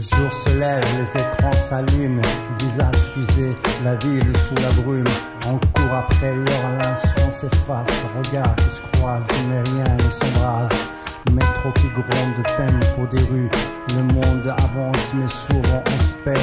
jour se lève, les écrans s'allument, visage fusé, la ville sous la brume. On court après l'heure, l'instant s'efface, regards qui se croisent, mais rien ne s'embrase. Métro qui gronde, tempo des rues, le monde avance mais souvent on se perd.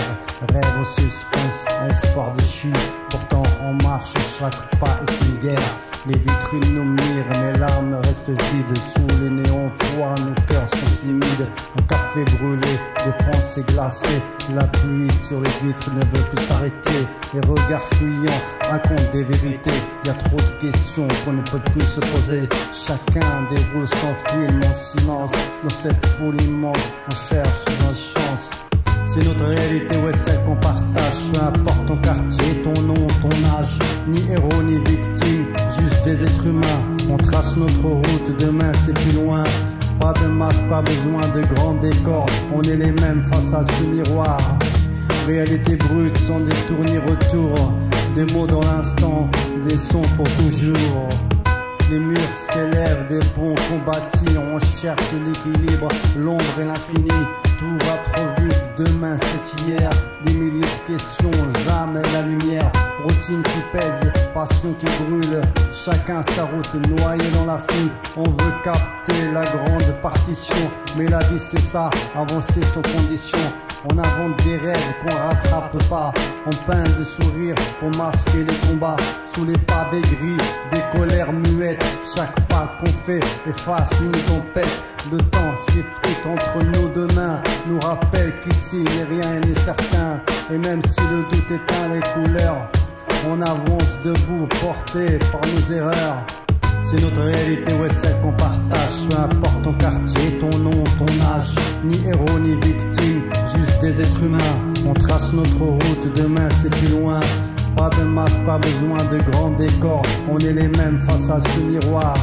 Rêve au suspense, espoir déchu, pourtant on marche, chaque pas est une guerre. Les vitrines nous mirent, mais l'âme reste vide. Sous les néons froids, nos cœurs sont timides. Un café brûlé, des pensées glacées. La pluie sur les vitres ne veut plus s'arrêter. Les regards fuyants racontent des vérités. Y a trop de questions qu'on ne peut plus se poser. Chacun déroule son film en silence. Dans cette foule immense, on cherche notre chance. C'est notre réalité, ouais, celle qu'on partage. Peu importe ton quartier, ton nom, ton âge. Ni héros, ni victime, juste des êtres humains. On trace notre route, demain c'est plus loin. Pas de masque, pas besoin de grands décors. On est les mêmes face à ce miroir. Réalité brute, sans détour ni retour. Des mots dans l'instant, des sons pour toujours. Les murs s'élèvent, des ponts combattis. On cherche l'équilibre, l'ombre et l'infini. Tout va trop vite, demain c'est hier. Des milliers de questions, jamais la lumière. Routine qui pèse, passion qui brûle. Chacun sa route, noyé dans la foule. On veut capter la grande partition. Mais la vie c'est ça, avancer sans condition. On invente des rêves qu'on rattrape pas. On peint des sourires pour masquer les combats. Sous les pavés gris, des colères muettes. Chaque pas qu'on fait efface une tempête. Le temps s'effrite entre nous deux mains. Nous rappelle qu'ici rien n'est certain. Et même si le doute éteint les couleurs, on avance debout, porté par nos erreurs. C'est notre réalité, ouais, celle qu'on partage. Peu importe ton quartier, ton nom, ton âge. Ni héros, ni victime, juste des êtres humains. On trace notre route, demain c'est plus loin. Pas de masque, pas besoin de grands décors. On est les mêmes face à ce miroir.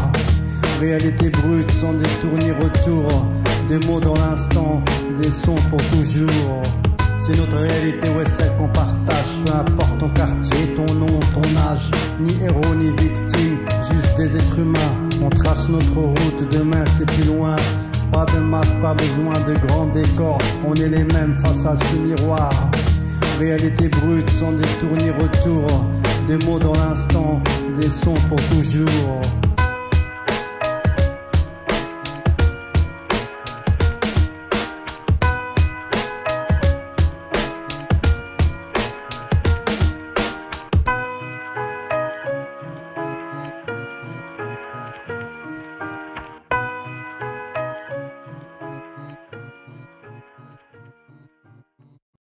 Réalité brute, sans détour ni retour. Des mots dans l'instant, des sons pour toujours. C'est notre réalité, ouais, celle qu'on partage. Peu importe ton quartier, ton nom, ton âge. Ni héros, ni victime, juste des êtres humains. On trace notre route, demain c'est plus loin. Pas de masque, pas besoin de grands décors. On est les mêmes face à ce miroir. Réalité brute, sans détour ni retour. Des mots dans l'instant, des sons pour toujours.